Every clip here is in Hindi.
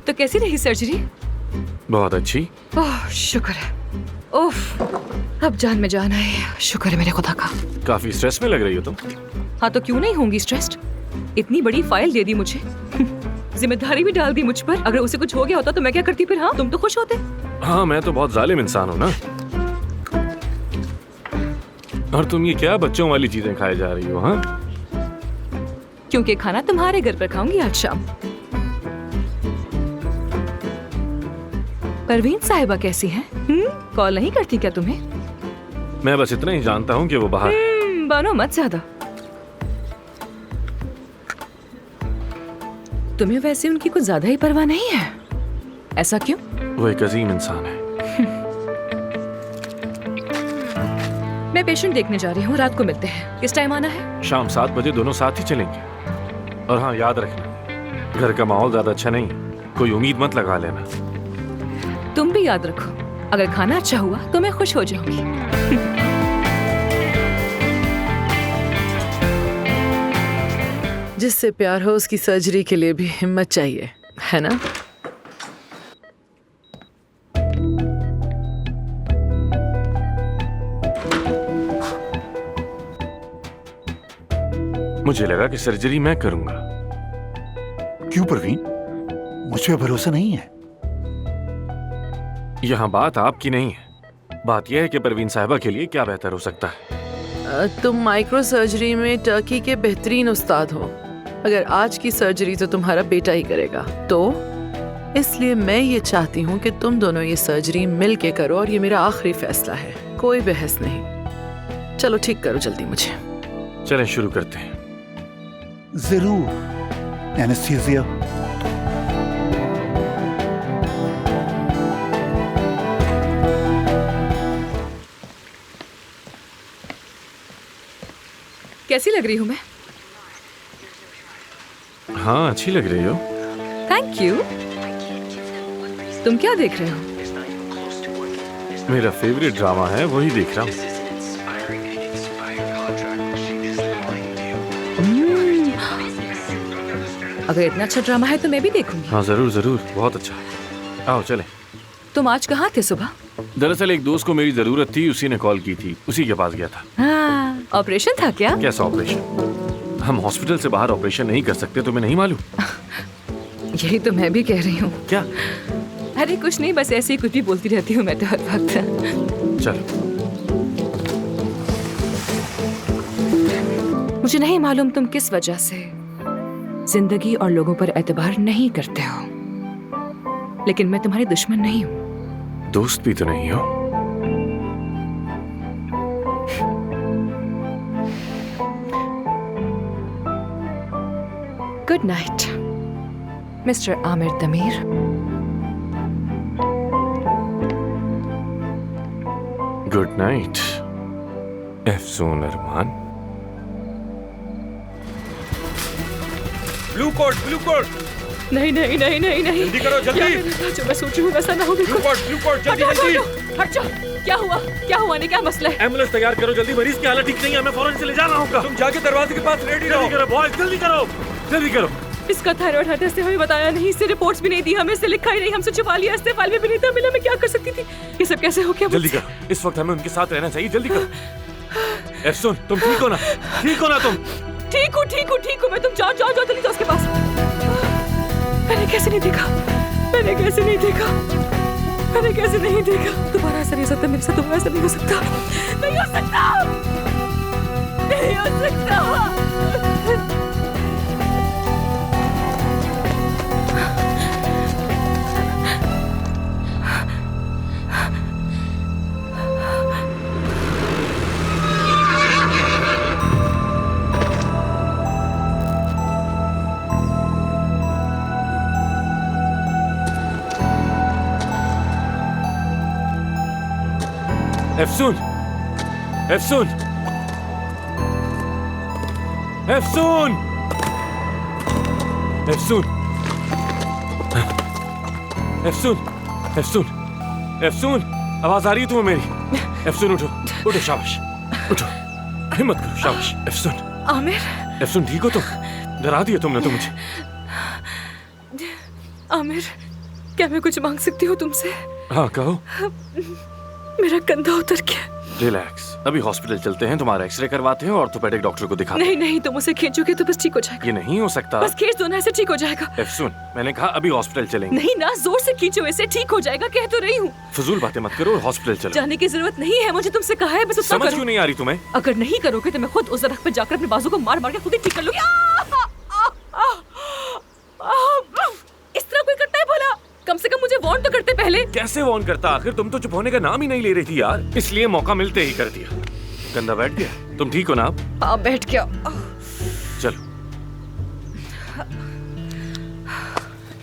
तो कैसी रही सर्जरी? बहुत अच्छी। ओह शुक्र है। ओफ, अब जान में जान आए। शुक्र है मेरे खुदा का। काफी स्ट्रेस में लग रही हो तुम। हाँ तो क्यों नहीं होंगी स्ट्रेस्ड? इतनी बड़ी फाइल दे दी मुझे, जिम्मेदारी भी डाल दी मुझ पर। अगर उसे कुछ हो गया होता तो मैं क्या करती फिर? हाँ तुम तो खुश होते। हाँ मैं तो बहुत जालिम इंसान हूँ ना। और तुम ये क्या बच्चों वाली चीजें खाए जा रही हो? हाँ क्योंकि खाना तुम्हारे घर पर खाऊंगी आज शाम। परवीन साहिबा कैसी हैं? कॉल नहीं करती क्या तुम्हें? मैं बस इतना ही जानता हूँ कि वो बाहर। बनो मत ज्यादा। तुम्हें वैसे उनकी कुछ ज्यादा ही परवाह नहीं है। ऐसा क्यों? वो एक अजीम इंसान है। मैं पेशेंट देखने जा रही हूँ, रात को मिलते हैं। किस टाइम आना है? शाम 7 बजे दोनों साथ ही चलेंगे। और हाँ याद रखना, घर का माहौल ज्यादा अच्छा नहीं, कोई उम्मीद मत लगा लेना। तुम भी याद रखो, अगर खाना अच्छा हुआ तो मैं खुश हो जाऊंगी। जिससे प्यार हो उसकी सर्जरी के लिए भी हिम्मत चाहिए, है ना? मुझे लगा कि सर्जरी मैं करूंगा। क्यों परवीन, मुझ पे भरोसा नहीं है? यहाँ बात आपकी नहीं है, बात यह है कि परवीन साहिबा के लिए क्या बेहतर हो सकता है। तुम माइक्रो सर्जरी में टर्की के बेहतरीन उस्ताद हो। अगर आज की सर्जरी तो तुम्हारा बेटा ही करेगा, तो इसलिए मैं ये चाहती हूँ कि तुम दोनों ये सर्जरी मिल के करो, और ये मेरा आखिरी फैसला है, कोई बहस नहीं। चलो ठीक करो जल्दी मुझे। चलें शुरू करते हैं। जरूर। एनेस्थीसिया। कैसी लग रही हूँ मैं? हाँ अच्छी लग रही हो। Thank you. तुम क्या देख रहे हो? मेरा फेवरेट ड्रामा है, वही देख रहा हूँ। अगर इतना अच्छा ड्रामा है तो मैं भी देखूंगी। हाँ जरूर जरूर, बहुत अच्छा। आओ चले। तुम आज कहाँ थे सुबह? दरअसल एक दोस्त को मेरी जरूरत थी, उसी ने कॉल की थी, उसी के पास गया था। हाँ, ऑपरेशन था क्या? कैसा ऑपरेशन? हम हॉस्पिटल से बाहर ऑपरेशन नहीं कर सकते, तुम्हें नहीं मालूम? यही तो मैं भी कह रही हूँ। क्या? अरे कुछ नहीं, बस ऐसे ही कुछ भी बोलती रहती हूँ मैं तो हर वक्त। चलो। मुझे नहीं मालूम तुम किस वजह से जिंदगी और लोगों पर एतबार नहीं करते हो, लेकिन मैं तुम्हारी दुश्मन नहीं हूँ। दोस्त भी तो नहीं हो। Good night mister Aamir Tamir. Good night Afsoon Arman. Blue coat. नहीं नहीं नहीं नहीं नहीं, जल्दी करो जल्दी। जो मैं सोच रही हूँ वैसा ना हो। ब्लू कोट जल्दी जल्दी। हट जाओ। क्या हुआ ने क्या मसला है? एम्बुलेंस तैयार करो जल्दी, मरीज की हालत ठीक नहीं है, मैं फौरन से ले जा रहा हूँ। तुम जाके दरवाजे के पास रेडी रहो। जल्दी करो बॉयज, जल्दी करो जल्दी करो। इसका थायराइड टेस्ट से हमें बताया नहीं, इससे रिपोर्ट्स भी नहीं दी हमें, इससे लिखा ही नहीं, हमसे छुपा लिया, इससे फाइल में भी नहीं था मिला। मैं क्या कर सकती थी? ये सब कैसे हो गया? जल्दी करो, इस वक्त हमें उनके साथ रहना चाहिए, जल्दी करो। अफसून तुम ठीक हो ना? ठीक हो ना तुम? ठीक हूँ मैं। तुम जाओ जल्दी तो उसके पास। मैंने कैसे नहीं देखा? तुम्हारा ऐसा नहीं हो सकता, मेरे साथ तुम्हारा ऐसा नहीं हो सकता। अफसून अफसून अफसून अफसून अफसून अफसून अफसून, आवाज आ रही है तुम्हें मेरी? अफसून उठो उठो, शाबाश उठो, हिम्मत करो, शाबाश। अफसून आमिर। अफसून ठीक हो तुम? डरा दिया तुमने तो मुझे। आमिर क्या मैं कुछ मांग सकती हूँ तुमसे? हाँ कहो। मेरा कंधा उतर गया। रिलैक्स, अभी हॉस्पिटल चलते हैं, तुम्हारा एक्सरे करवाते हैं, ऑर्थोपेडिक डॉक्टर को दिखाते हैं। नहीं नहीं, तुम उसे खींचोगे तो बस ठीक हो जाएगा। ये नहीं हो सकता। बस खींच दो ना, ऐसे ठीक हो जाएगा। सुन, मैंने कहा अभी हॉस्पिटल चलेंगे। नहीं ना, जोर से खींचो, ऐसे ठीक हो जाएगा, कह तो रही हूँ। फजूल बातें मत करो, हॉस्पिटल चलो। जाने की जरूरत नहीं है, मुझे तुमसे कहा है, बस उतना समझ करो। क्यों नहीं आ रही तुम्हें? अगर नहीं करोगे तो मैं खुद उस दरख्त पे जाकर अपने बाजू को मार मार के खुद ही ठीक कर लूंगी। इस तरह कोई करता है भला? कम से कम मुझे वार्न तो करते पहले। कैसे वार्न करता? आखिर तुम तो चुप होने का नाम ही नहीं ले रही थी यार, इसलिए मौका मिलते ही कर दिया। कंधा बैठ गया? तुम ठीक हो ना अब? हाँ बैठ गया। चलो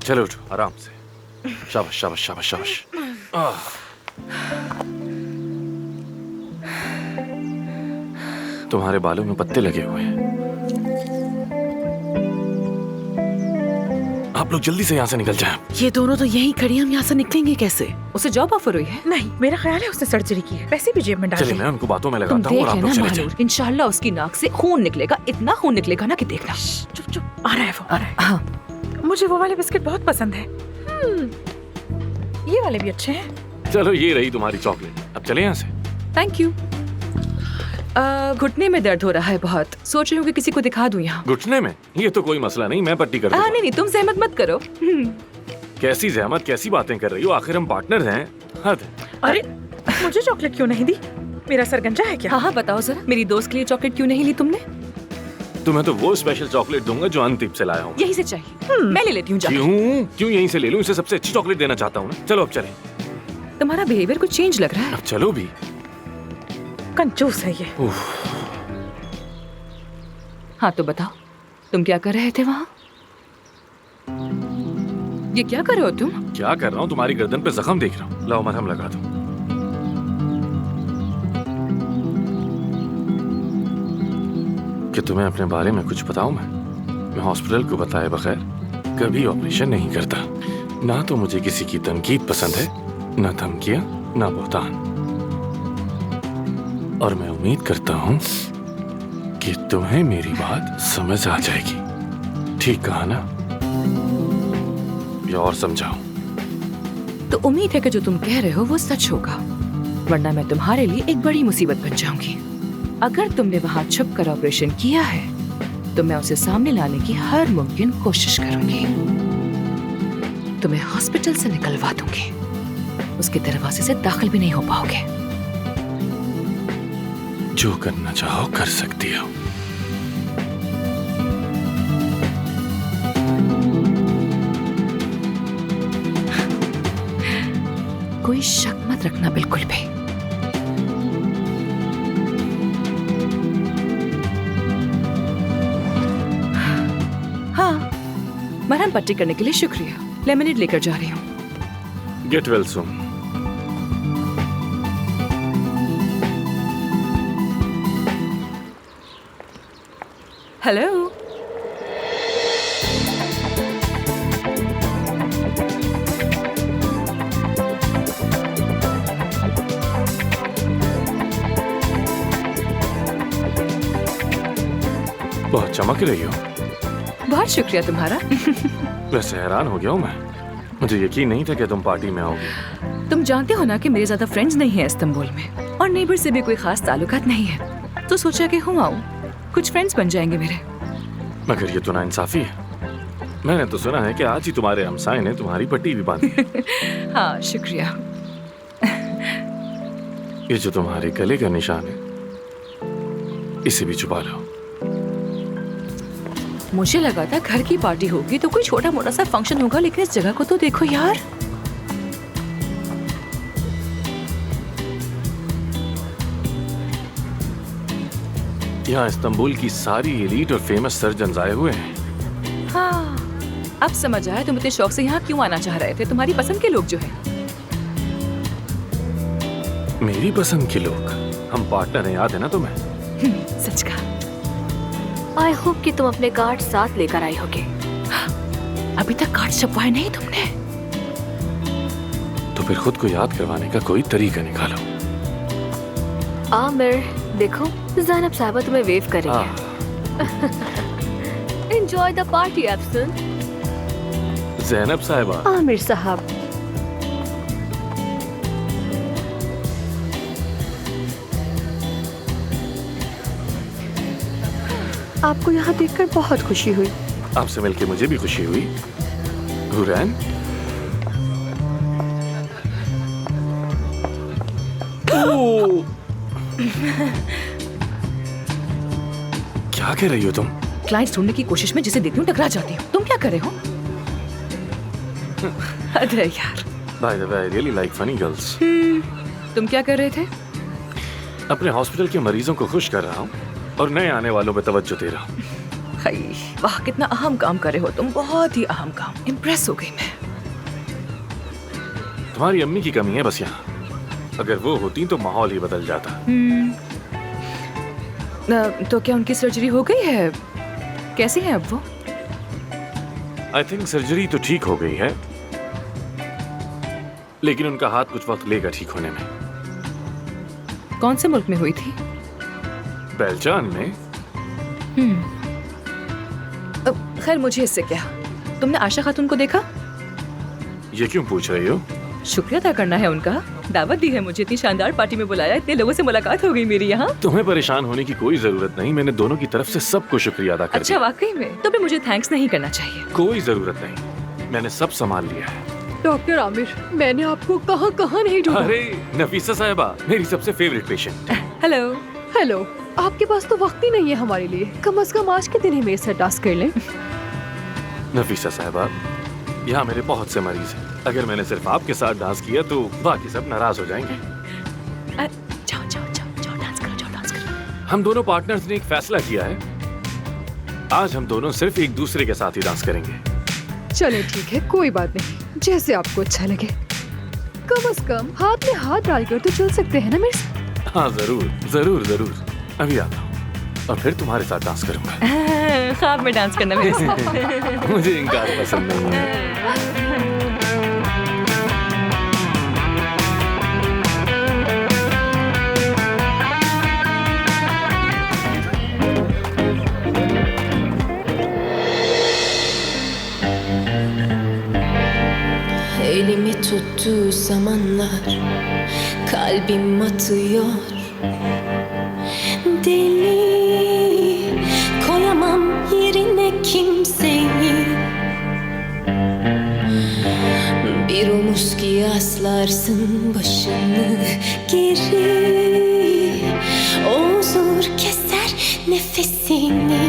चलो उठो आराम से। शाबाश शाबाश शाबाश शाबाश। तुम्हारे बालों में पत्ते लगे हुए हैं। आप लोग जल्दी से यहाँ से निकल जाएं। ये दोनों तो यहीं खड़ी, हम यहाँ से निकलेंगे कैसे? उसे जॉब ऑफर हुई है? नहीं, मेरा ख्याल है उसने सर्जरी की है। पैसे भी जेब में डाल चलिए दिए। मैं उनको बातों में तुम लगाता हूँ देख और आप लेना लोग चले महानूर, जाएं। इंशाल्लाह उसकी नाक से खून निकलेगा, इतना खून निकलेगा ना कि देखना। चुप चुप, आ रहा है वो, आ रहा है। हाँ मुझे वो वाले बिस्किट बहुत पसंद है। ये वाले भी अच्छे हैं। चलो ये रही तुम्हारी चॉकलेट, अब चले यहाँ से। Thank you. घुटने में दर्द हो रहा है बहुत, सोच रही हूँ कि किसी को दिखा दूं यहाँ। घुटने में? ये तो कोई मसला नहीं, मैं पट्टी कर दूंगा। नहीं नहीं, तुम सहमत मत करो। कैसी जहमत, कैसी बातें कर रही हो? आखिर हम पार्टनर हैं। हद। अरे मुझे चॉकलेट क्यों नहीं दी? मेरा सर गंजा है क्या? हाँ हाँ बताओ जरा, मेरी दोस्त के लिए चॉकलेट क्यों नहीं ली तुमने? तुम्हें तो वो स्पेशल चॉकलेट दूंगा जो अंतिम से लाया हूँ। यही से चाहिए, मैं ले लेती हूँ जाकर। क्यों यहीं से ले लूं? इसे सबसे अच्छी चॉकलेट देना चाहता हूँ ना। चलो अब चलें। तुम्हारा बिहेवियर कुछ चेंज लग रहा है। अब चलो भी। कंजूस है ये। हाँ तो बताओ, तुम क्या कर रहे थे वहाँ? ये क्या कर रहे हो तुम? क्या कर रहा हूँ? तुम्हारी गर्दन पे जख्म देख रहा हूँ। लाओ मरहम लगा दो। कि तुम्हें अपने बारे में कुछ बताऊं मैं हॉस्पिटल को बताए बगैर कभी ऑपरेशन नहीं करता। ना तो मुझे किसी की तनकीद पसंद है, ना धमकियां, ना बहतान। और मैं उम्मीद करता हूं कि तुम्हें मेरी बात समझ आ जाएगी। ठीक कहा ना? या और समझाऊं? तो उम्मीद है कि जो तुम कह रहे हो वो सच होगा, वरना मैं तुम्हारे लिए एक बड़ी मुसीबत बन जाऊंगी। अगर तुमने वहाँ छुप कर ऑपरेशन किया है तो मैं उसे सामने लाने की हर मुमकिन कोशिश करूंगी। तुम्हें हॉस्पिटल से निकलवा दूंगी, उसके दरवाजे से दाखिल भी नहीं हो पाओगे। जो करना चाहो कर सकती हो। कोई शक मत रखना बिल्कुल भी। हाँ, मरहम पट्टी करने के लिए शुक्रिया। लेमनेड लेकर जा रही हूँ। Get well soon. हेलो। बहुत चमक रही हो। बहुत शुक्रिया तुम्हारा। वैसे हैरान हो गया हूँ मैं, मुझे यकीन नहीं था कि तुम पार्टी में आओगी। तुम जानते हो ना कि मेरे ज्यादा फ्रेंड्स नहीं हैं इस्तांबुल में, और नेबर से भी कोई खास ताल्लुकात नहीं है, तो सोचा कि हूँ आऊँ, कुछ फ्रेंड्स बन जाएंगे मेरे। मगर ये तो नाइंसाफी है। मैंने तो सुना है कि आज ही तुम्हारे हमसाए ने तुम्हारी पट्टी भी बांधी है। हाँ शुक्रिया। ये जो तुम्हारे गले का निशान है, इसे भी छुपा लो। मुझे लगा था घर की पार्टी होगी तो कोई छोटा मोटा सा फंक्शन होगा, लेकिन इस जगह को तो देखो यार। यहाँ इस्तांबुल की सारी एलीट और फेमस सर्जन आए हुए हैं। हाँ, अब समझ आया तुम इतने शौक से यहाँ क्यों आना चाह रहे थे। तुम्हारी पसंद के लोग जो है। मेरी पसंद के लोग? हम पार्टनर हैं, याद है ना तुम्हें? सच कहा। आई होप कि तुम अपने कार्ड साथ लेकर आई होगे। अभी तक कार्ड छपवाए नहीं तुमने? तो फिर खुद को याद करवाने का कोई तरीका निकालो। आमिर, देखो ज़ैनब साहबा तुम्हें वेव कर रही है। Enjoy the party Afsoon. Zainab Sahiba. Aamir साहब, आपको यहाँ देखकर बहुत खुशी हुई। आपसे मिलके मुझे भी खुशी हुई। हुरैन, ओह! क्या कह रही हो तुम? क्लाइंट्स ढूंढने की कोशिश में जिसे देखती हूँ टकरा जाती हूँ। तुम क्या कर रहे हो? अरे यार। By the way, I really like funny girls. तुम क्या कर रहे थे? अपने हॉस्पिटल के मरीजों को खुश कर रहा हूँ और नए आने वालों पे तवज्जो दे रहा हूँ। हाय, वाह कितना अहम काम कर रहे हो तुम, बहुत ही अहम काम। इम्प्रेस हो गई मैं। तुम्हारी अम्मी की कमी है बस यहाँ। अगर वो होती तो माहौल ही बदल जाता। तो क्या उनकी सर्जरी हो गई है? कैसी है अब वो? आई थिंक सर्जरी तो ठीक हो गई है, लेकिन उनका हाथ कुछ वक्त लेगा ठीक होने में। कौन से मुल्क में हुई थी? बेल्जान में। खैर मुझे इससे क्या। तुमने आशा खातून को देखा? ये क्यों पूछ रही हो? शुक्रिया अदा करना है उनका। दावत दी है मुझे, इतनी शानदार पार्टी में बुलाया, इतने लोगों से मुलाकात हो गई मेरी यहाँ। तुम्हें परेशान होने की कोई जरूरत नहीं। मैंने दोनों की तरफ से सबको शुक्रिया अदा कर अच्छा दिया। वाकई में? तुम्हें मुझे थैंक्स नहीं करना चाहिए। कोई जरूरत नहीं, मैंने सब संभाल लिया है। डॉक्टर आमिर, मैंने आपको कहाँ कहाँ नहीं ढूंढा। अरे नफीसा साहिबा, मेरी सबसे फेवरेट पेशेंट। हेलो। हेलो, आपके पास तो वक्त ही नहीं है हमारे लिए। कम से कम आज के दिन ही मेरे साथ डांस कर लें। नफीसा साहिबा, यहाँ मेरे बहुत से मरीज हैं। अगर मैंने सिर्फ आपके साथ डांस किया तो बाकी सब नाराज हो जाएंगे। जाओ जाओ जाओ जाओ, डांस करो, जाओ डांस करो। हम दोनों पार्टनर्स ने एक फैसला किया है, आज हम दोनों सिर्फ एक दूसरे के साथ ही डांस करेंगे। चले ठीक है, कोई बात नहीं, जैसे आपको अच्छा लगे। कम से कम हाथ में हाथ डालकर तो चल सकते हैं ना मेरे साथ? हाँ जरूर जरूर जरूर, अभी आता हूँ और फिर तुम्हारे साथ डांस करूंगा। ख्वाब में डांस करना मेरे साथ। मुझे इनकार पसंद नहीं है। Elimi tuttuğu zamanlar kalbim atıyor. Deli koyamam yerine kimseyi. Bir omuz ki yaslarsın başını geri. O huzur keser nefesini.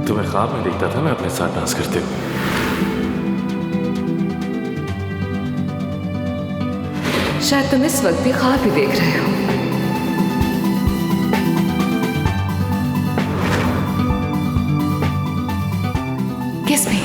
तुम्हें ख्वाब में देखता था मैं अपने साथ डांस करते हुए। शायद तुम इस वक्त भी ख्वाब ही देख रहे हो। किस में?